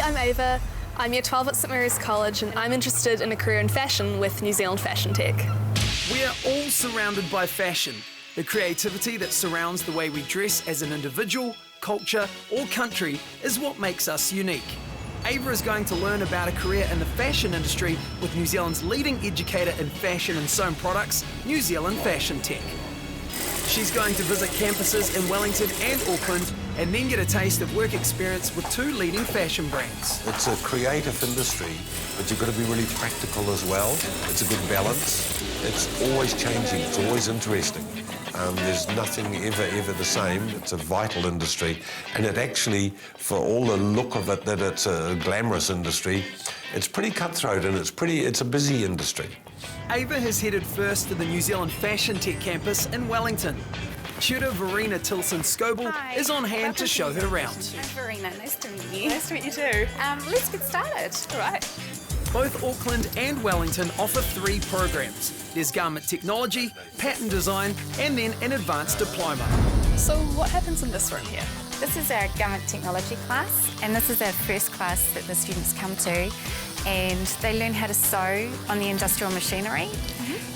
I'm Ava. I'm Year 12 at St Mary's College and I'm interested in a career in fashion with New Zealand Fashion Tech. We're all surrounded by fashion, the creativity that surrounds the way we dress as an individual, culture or country is what makes us unique. Ava is going to learn about a career in the fashion industry with New Zealand's leading educator in fashion and sewn products, New Zealand Fashion Tech. She's going to visit campuses in Wellington and Auckland and then get a taste of work experience with two leading fashion brands. It's a creative industry, but you've got to be really practical as well. It's a good balance. It's always changing, it's always interesting. There's nothing ever the same. It's a vital industry, and it actually, for all the look of it that it's a glamorous industry, it's pretty cutthroat and it's a busy industry. Ava has headed first to the New Zealand Fashion Tech campus in Wellington. Tutor Verena Tilson-Scoble is on hand to show her around. Hi Verena, nice to meet you. Nice to meet you too. Let's get started. All right. Both Auckland and Wellington offer 3 programs. There's garment technology, pattern design, and then an advanced diploma. So what happens in this room here? This is our garment technology class, and this is our first class that the students come to. And they learn how to sew on the industrial machinery.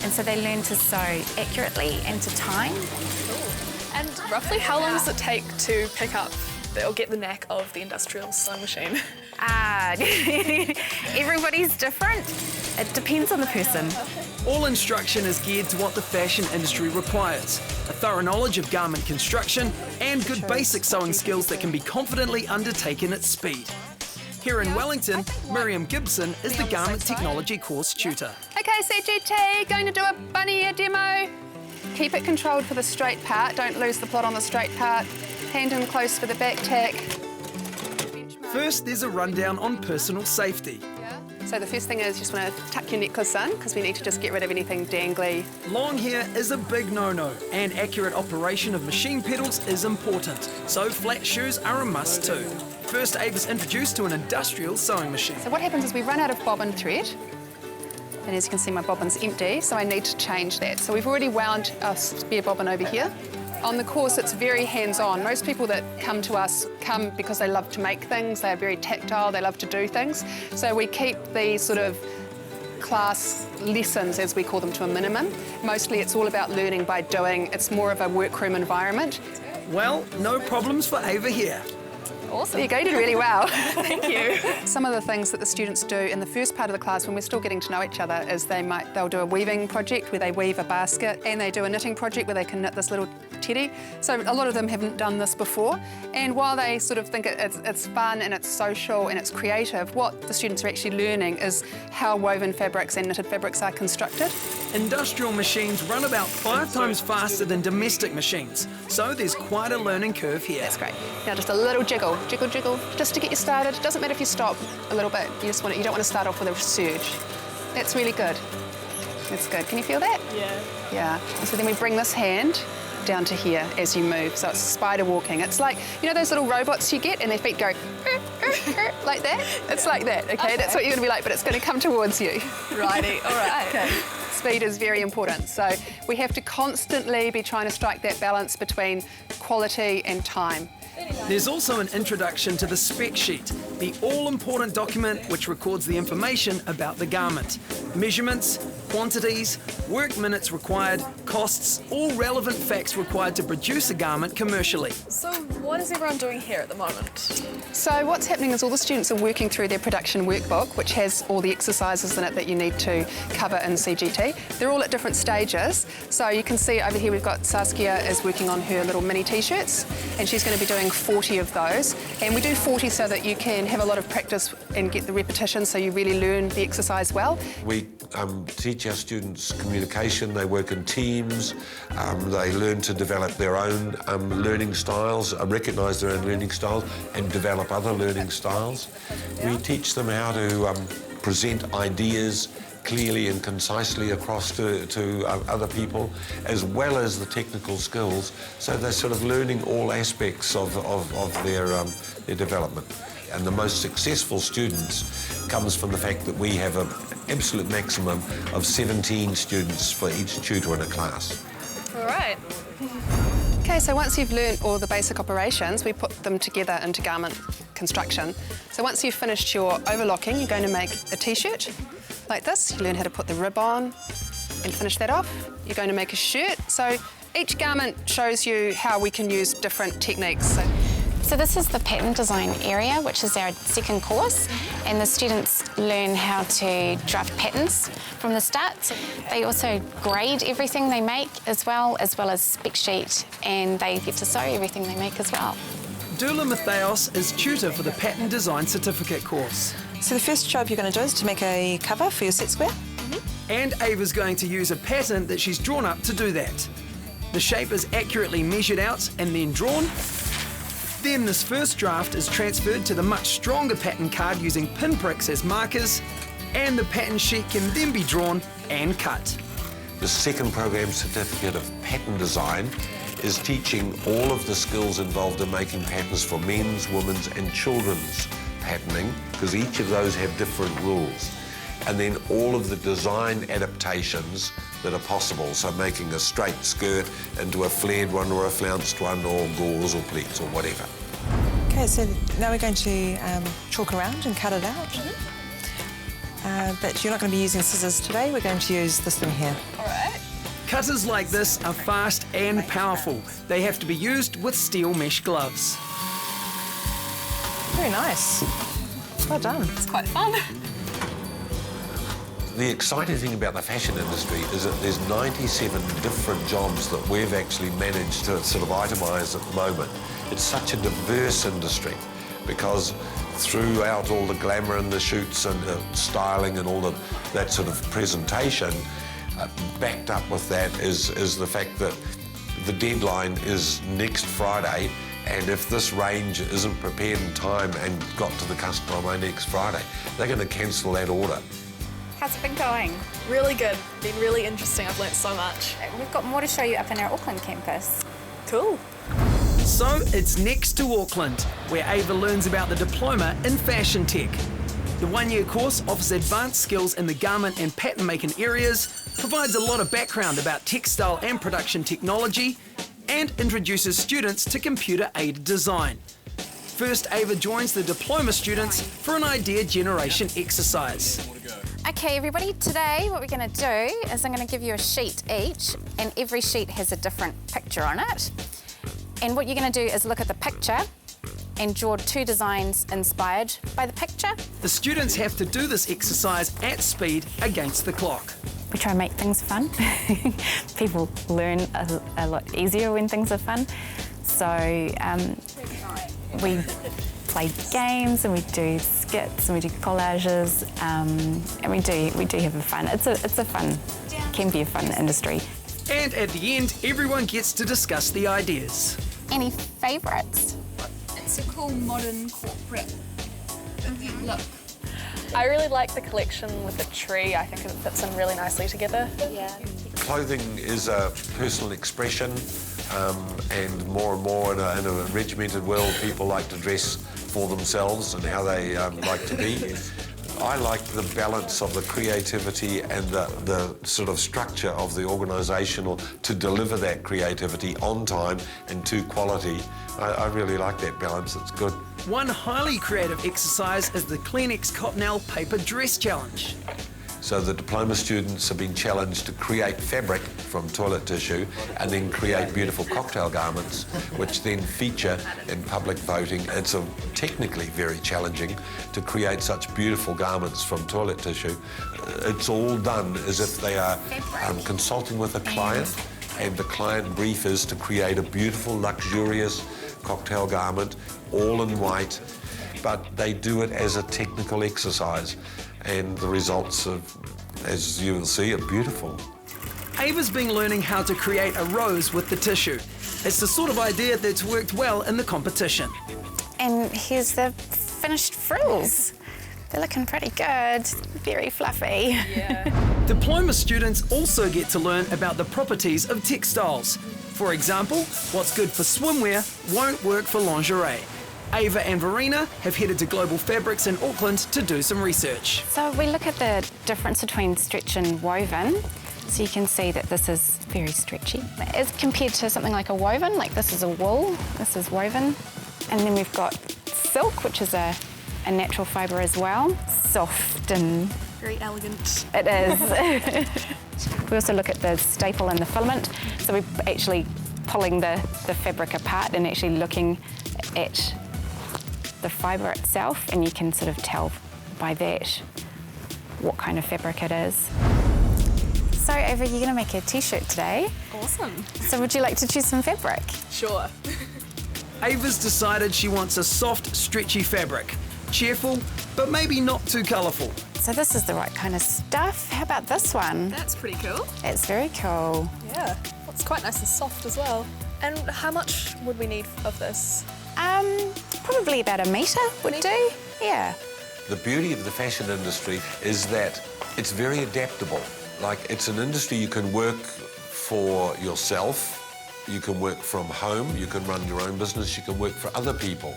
And so they learn to sew accurately and to time. And roughly how long does it take to pick up or get the knack of the industrial sewing machine? Everybody's different. It depends on the person. All instruction is geared to what the fashion industry requires. A thorough knowledge of garment construction and good basic sewing skills that can be confidently undertaken at speed. Here in Wellington, Miriam Gibson is the garment technology course tutor. Okay, CGT, going to do a bunny ear demo. Keep it controlled for the straight part, don't lose the plot on the straight part. Hand in close for the back tack. First, there's a rundown on personal safety. So the first thing is you just want to tuck your necklace in because we need to just get rid of anything dangly. Long hair is a big no-no, and accurate operation of machine pedals is important, so flat shoes are a must too. First, Ava's introduced to an industrial sewing machine. So what happens is we run out of bobbin thread, and as you can see my bobbin's empty, so I need to change that. So we've already wound a spare bobbin over here. On the course, it's very hands-on. Most people that come to us come because they love to make things, they're very tactile, they love to do things. So we keep these sort of class lessons, as we call them, to a minimum. Mostly it's all about learning by doing. It's more of a workroom environment. Well, no problems for Ava here. Awesome. There you go, you did really well. Thank you. Some of the things that the students do in the first part of the class when we're still getting to know each other is they'll do a weaving project where they weave a basket, and they do a knitting project where they can knit this little teddy. So a lot of them haven't done this before, and while they sort of think it's fun and it's social and it's creative, what the students are actually learning is how woven fabrics and knitted fabrics are constructed. Industrial machines run about 5 times faster than domestic machines, so there's quite a learning curve here. That's great. Now just a little jiggle, jiggle, jiggle, just to get you started. It doesn't matter if you stop a little bit, you don't want to start off with a surge. That's really good. That's good. Can you feel that? Yeah. Yeah. And so then we bring this hand down to here as you move. So it's spider walking. It's like, you know those little robots you get and their feet go like that? It's like that, okay? That's what you're going to be like, but it's going to come towards you. Righty, all right. Okay. Speed is very important. So we have to constantly be trying to strike that balance between quality and time. There's also an introduction to the spec sheet, the all-important document which records the information about the garment. Measurements, quantities, work minutes required, costs, all relevant facts required to produce a garment commercially. So what is everyone doing here at the moment? So what's happening is all the students are working through their production workbook, which has all the exercises in it that you need to cover in CGT. They're all at different stages. So you can see over here we've got Saskia is working on her little mini t-shirts, and she's going to be doing 40 of those. And we do 40 so that you can have a lot of practice and get the repetition so you really learn the exercise well. We teach our students communication, they work in teams, they learn to develop their own learning styles, recognise their own learning styles and develop other learning styles. We teach them how to present ideas clearly and concisely across to other people, as well as the technical skills, so they're sort of learning all aspects of their development. And the most successful students comes from the fact that we have an absolute maximum of 17 students for each tutor in a class. All right. Okay, so once you've learned all the basic operations, we put them together into garment construction. So once you've finished your overlocking, you're going to make a t-shirt like this. You learn how to put the rib on and finish that off. You're going to make a shirt. So each garment shows you how we can use different techniques. So this is the pattern design area, which is our second course, and the students learn how to draft patterns from the start. So they also grade everything they make as well as spec sheet, and they get to sew everything they make as well. Dula Matheos is tutor for the Pattern Design Certificate course. So the first job you're going to do is to make a cover for your set square. And Ava's going to use a pattern that she's drawn up to do that. The shape is accurately measured out and then drawn. Then this first draft is transferred to the much stronger pattern card using pinpricks as markers, and the pattern sheet can then be drawn and cut. The second program certificate of pattern design is teaching all of the skills involved in making patterns for men's, women's and children's patterning, because each of those have different rules. And then all of the design adaptations that are possible, so making a straight skirt into a flared one or a flounced one or gauze or pleats or whatever. Okay, so now we're going to chalk around and cut it out. But you're not going to be using scissors today, we're going to use this thing here. All right. Cutters like this are fast and powerful. They have to be used with steel mesh gloves. Very nice. Well done. It's quite fun. The exciting thing about the fashion industry is that there's 97 different jobs that we've actually managed to sort of itemise at the moment. It's such a diverse industry because throughout all the glamour and the shoots and the styling and all that sort of presentation, backed up with that is the fact that the deadline is next Friday, and if this range isn't prepared in time and got to the customer by next Friday, they're going to cancel that order. How's it been going? Really good. Been really interesting. I've learnt so much. We've got more to show you up in our Auckland campus. Cool. So it's next to Auckland, where Ava learns about the diploma in fashion tech. The one-year course offers advanced skills in the garment and pattern making areas, provides a lot of background about textile and production technology, and introduces students to computer-aided design. First, Ava joins the diploma students for an idea generation exercise. Okay, everybody, today what we're going to do is I'm going to give you a sheet each, and every sheet has a different picture on it. And what you're going to do is look at the picture and draw 2 designs inspired by the picture. The students have to do this exercise at speed against the clock. We try and make things fun. People learn a lot easier when things are fun. So we play games and we do skits and we do collages, and we do have a fun. It's a fun, can be a fun industry. And at the end, everyone gets to discuss the ideas. Any favourites? It's a cool modern corporate look. I really like the collection with the tree. I think it fits in really nicely together. Yeah. Clothing is a personal expression, and more in a regimented world, people like to dress for themselves and how they like to be. I like the balance of the creativity and the sort of structure of the organisational to deliver that creativity on time and to quality. I really like that balance, it's good. One highly creative exercise is the Kleenex Cottonelle Paper Dress Challenge. So the diploma students have been challenged to create fabric from toilet tissue and then create beautiful cocktail garments, which then feature in public voting. It's technically very challenging to create such beautiful garments from toilet tissue. It's all done as if they are consulting with a client, and the client brief is to create a beautiful, luxurious cocktail garment, all in white, but they do it as a technical exercise. And the results, as you will see, are beautiful. Ava's been learning how to create a rose with the tissue. It's the sort of idea that's worked well in the competition. And here's the finished frills. They're looking pretty good, very fluffy. Yeah. Diploma students also get to learn about the properties of textiles. For example, what's good for swimwear won't work for lingerie. Ava and Verena have headed to Global Fabrics in Auckland to do some research. So we look at the difference between stretch and woven. So you can see that this is very stretchy. As compared to something like a woven, like this is a wool, this is woven. And then we've got silk, which is a natural fibre as well. Soft and... Very elegant. It is. We also look at the staple and the filament. So we're actually pulling the fabric apart and actually looking at the fibre itself, and you can sort of tell by that what kind of fabric it is. So Ava, you're going to make a t-shirt today. Awesome. So would you like to choose some fabric? Sure. Ava's decided she wants a soft, stretchy fabric. Cheerful, but maybe not too colourful. So this is the right kind of stuff. How about this one? That's pretty cool. It's very cool. Yeah. It's quite nice and soft as well. And how much would we need of this? Probably about a metre would do. Yeah. The beauty of the fashion industry is that it's very adaptable. Like, it's an industry you can work for yourself, you can work from home, you can run your own business, you can work for other people.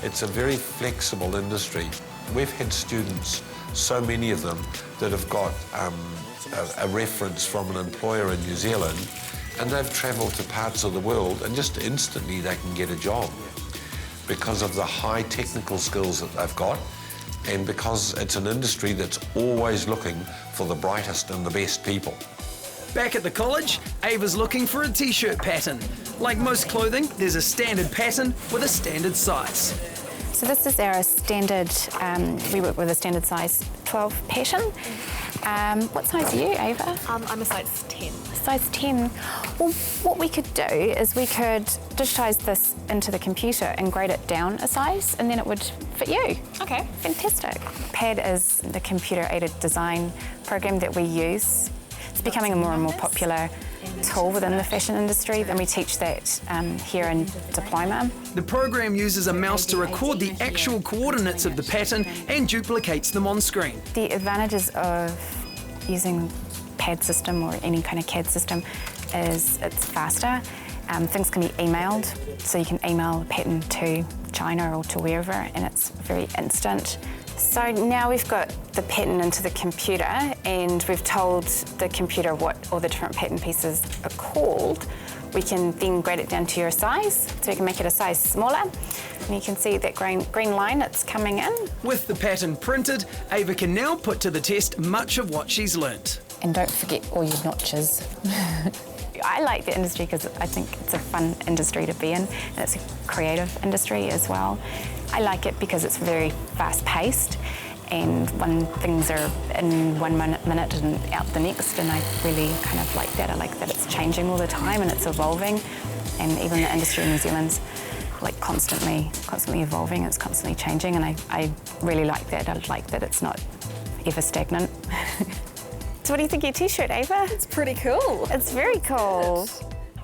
It's a very flexible industry. We've had students, so many of them, that have got a reference from an employer in New Zealand, and they've travelled to parts of the world and just instantly they can get a job because of the high technical skills that they've got, and because it's an industry that's always looking for the brightest and the best people. Back at the college, Ava's looking for a t-shirt pattern. Like most clothing, there's a standard pattern with a standard size. So this is our standard, we work with a standard size 12 pattern. What size are you, Ava? I'm a size 10. Size 10. Well, what we could do is we could digitise this into the computer and grade it down a size, and then it would fit you. Okay. Fantastic. PAD is the computer-aided design program that we use. It's becoming a more and more popular tool within the fashion industry, and we teach that here in Diploma. The program uses a mouse to record the actual coordinates of the pattern and duplicates them on screen. The advantages of using PAD system or any kind of CAD system is it's faster. Things can be emailed, so you can email a pattern to China or to wherever, and it's very instant. So now we've got the pattern into the computer, and we've told the computer what all the different pattern pieces are called. We can then grade it down to your size, so we can make it a size smaller. And you can see that green line that's coming in. With the pattern printed, Ava can now put to the test much of what she's learnt. And don't forget all your notches. I like the industry because I think it's a fun industry to be in, and it's a creative industry as well. I like it because it's very fast-paced, and when things are in 1 minute and out the next, and I really kind of like that. I like that it's changing all the time and it's evolving, and even the industry in New Zealand's like constantly evolving, it's constantly changing, and I really like that. I like that it's not ever stagnant. So what do you think of your t-shirt, Ava? It's pretty cool. It's very cool.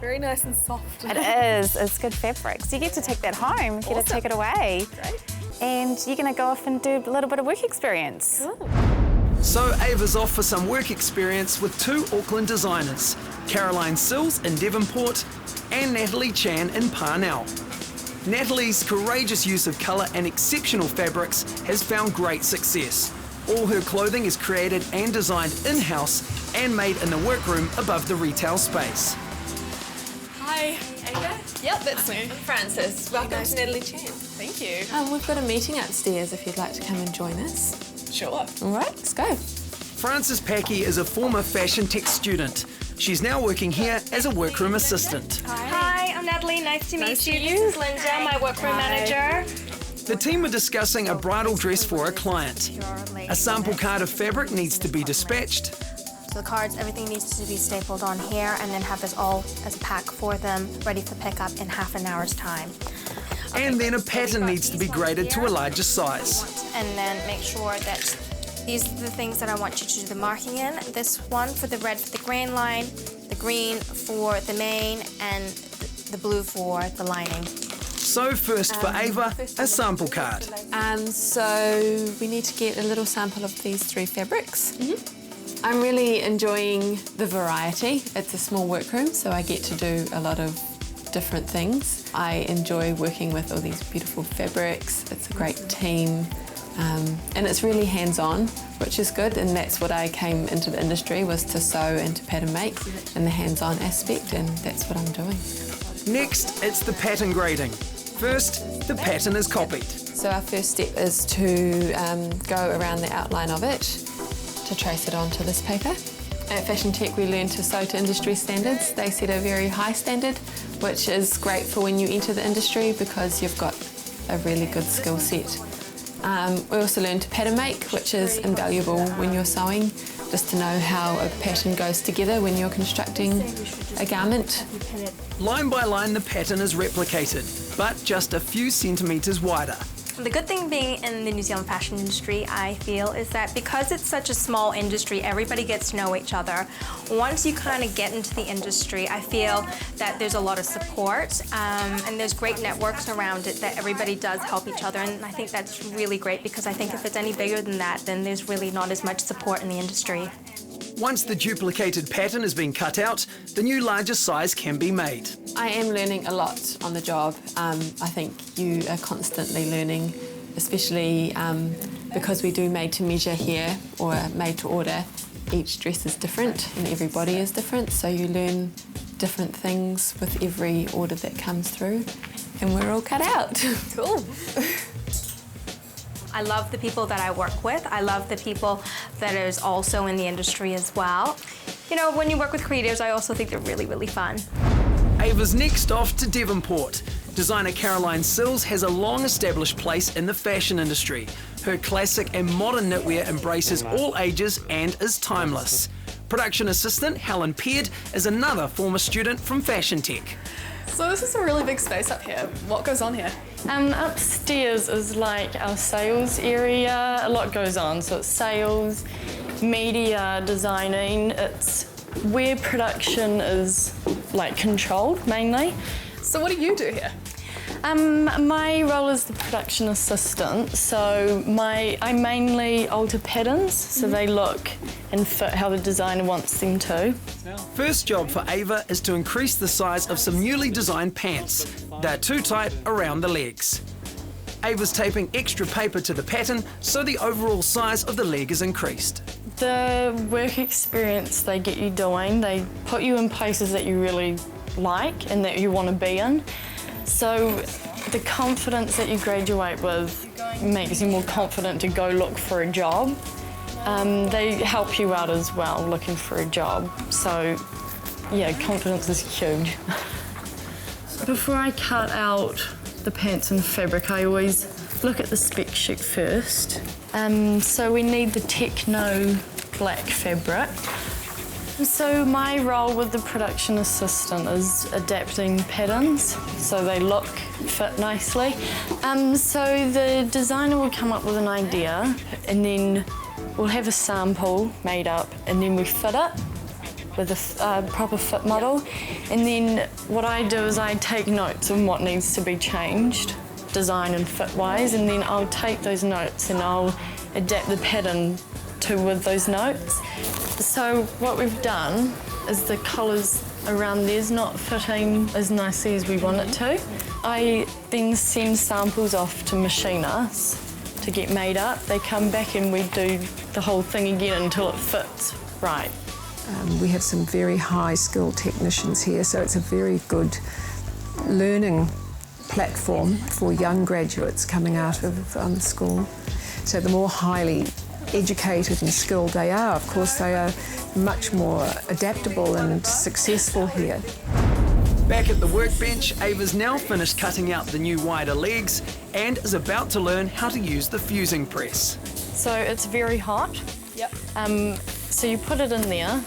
Very nice and soft. It is. It's good fabric. So you get to take that home, you get to take it away. Great. And you're going to go off and do a little bit of work experience. Cool. So Ava's off for some work experience with 2 Auckland designers, Caroline Sills in Devonport and Natalie Chan in Parnell. Natalie's courageous use of colour and exceptional fabrics has found great success. All her clothing is created and designed in-house and made in the workroom above the retail space. Hi, Ava. Yep, that's me. I'm Frances. Welcome to Natalie Chan. Thank you. We've got a meeting upstairs if you'd like to come and join us. Sure. All right, let's go. Frances Packy is a former fashion tech student. She's now working here as a workroom assistant. Hi, I'm Natalie. Nice to meet you. This is Linda, my workroom manager. The team are discussing a bridal dress for a client. A sample card of fabric needs to be dispatched. So the cards, everything needs to be stapled on here, and then have this all as a pack for them, ready for pickup in half an hour's time. And then a pattern needs to be graded to a larger size. And then make sure that these are the things that I want you to do the marking in. This one for the red for the grain line, the green for the main, and the blue for the lining. So first for Ava, a sample card. So we need to get a little sample of these 3 fabrics. I'm really enjoying the variety. It's a small workroom, so I get to do a lot of different things. I enjoy working with all these beautiful fabrics. It's a great team, and it's really hands-on, which is good, and that's what I came into the industry, was to sew and to pattern make, and the hands-on aspect, and that's what I'm doing. Next, it's the pattern grading. First, the pattern is copied. So our first step is to go around the outline of it, to trace it onto this paper. At Fashion Tech we learn to sew to industry standards. They set a very high standard, which is great for when you enter the industry because you've got a really good skill set. We also learn to pattern make, which is invaluable when you're sewing, just to know how a pattern goes together when you're constructing a garment. Line by line, the pattern is replicated, but just a few centimetres wider. The good thing being in the New Zealand fashion industry, I feel, is that because it's such a small industry, everybody gets to know each other. Once you kind of get into the industry, I feel that there's a lot of support and there's great networks around it that everybody does help each other, and I think that's really great because I think if it's any bigger than that, then there's really not as much support in the industry. Once the duplicated pattern has been cut out, the new larger size can be made. I am learning a lot on the job. I think you are constantly learning, especially because we do made to measure here or made to order. Each dress is different and every body is different, so you learn different things with every order that comes through, and we're all cut out. Cool. I love the people that I work with. I love the people that is also in the industry as well. You know, when you work with creatives, I also think they're really, really fun. Ava's next off to Devonport. Designer Caroline Sills has a long-established place in the fashion industry. Her classic and modern knitwear embraces all ages and is timeless. Production assistant Helen Peard is another former student from Fashion Tech. So this is a really big space up here. What goes on here? Upstairs is like our sales area. A lot goes on, so it's sales, media, designing. It's where production is like controlled mainly. So what do you do here? My role is the production assistant, so I mainly alter patterns so they look and fit how the designer wants them to. First job for Ava is to increase the size of some newly designed pants. They're too tight around the legs. Ava's taping extra paper to the pattern so the overall size of the leg is increased. The work experience they get you doing, they put you in places that you really like and that you want to be in. So the confidence that you graduate with makes you more confident to go look for a job. They help you out as well looking for a job. So yeah, confidence is huge. Before I cut out the pants and fabric, I always look at the spec sheet first. So we need the Techno black fabric. So my role with the production assistant is adapting patterns so they look, fit nicely. So the designer will come up with an idea and then we'll have a sample made up and then we fit it with a proper fit model. And then what I do is I take notes on what needs to be changed, design and fit-wise, and then I'll take those notes and I'll adapt the pattern with those notes. So what we've done is the colours around there's not fitting as nicely as we want it to. I then send samples off to machinists to get made up. They come back and we do the whole thing again until it fits right. We have some very high-skilled technicians here, so it's a very good learning platform for young graduates coming out of school. So the more highly educated and skilled they are, of course, they are much more adaptable and successful here. Back at the workbench, Ava's now finished cutting out the new wider legs and is about to learn how to use the fusing press. So it's very hot. Yep. So you put it in there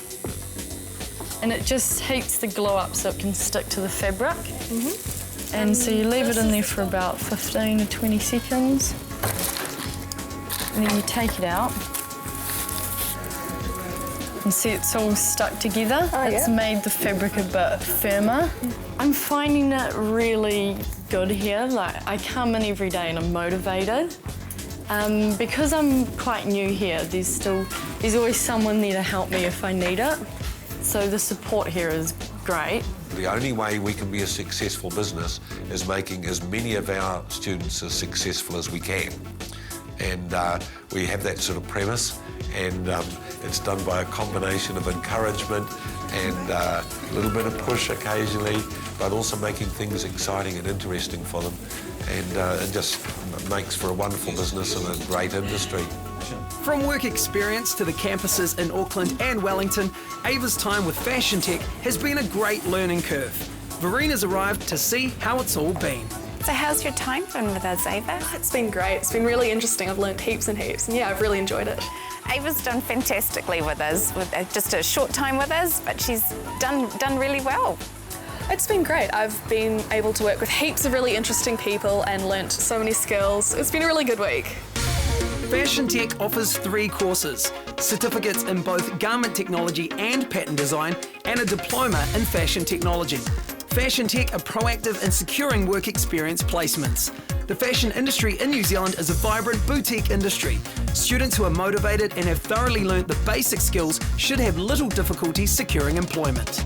and it just heats the glue up so it can stick to the fabric. And so you leave it in there for about 15 to 20 seconds. And then you take it out. And see it's all stuck together. It's made the fabric a bit firmer. I'm finding it really good here. Like, I come in every day and I'm motivated. Because I'm quite new here, there's always someone there to help me if I need it. So the support here is great. The only way we can be a successful business is making as many of our students as successful as we can. And we have that sort of premise, and It's done by a combination of encouragement and a little bit of push occasionally, but also making things exciting and interesting for them. And it just makes for a wonderful business and a great industry. From work experience to the campuses in Auckland and Wellington, Ava's time with Fashion Tech has been a great learning curve. Vereena's arrived to see how it's all been. So how's your time been with us, Ava? It's been great. It's been really interesting. I've learned heaps and heaps, and yeah, I've really enjoyed it. Ava's done fantastically with us, with just a short time with us, but she's done really well. It's been great. I've been able to work with heaps of really interesting people and learnt so many skills. It's been a really good week. Fashion Tech offers 3 courses, certificates in both garment technology and pattern design, and a diploma in fashion technology. Fashion Tech are proactive in securing work experience placements. The fashion industry in New Zealand is a vibrant boutique industry. Students who are motivated and have thoroughly learnt the basic skills should have little difficulty securing employment.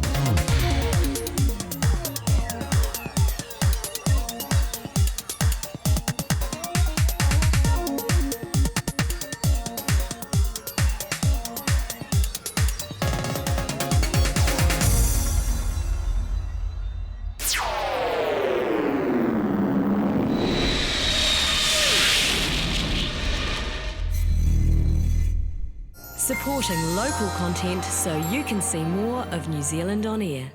Supporting local content so you can see more of New Zealand on air.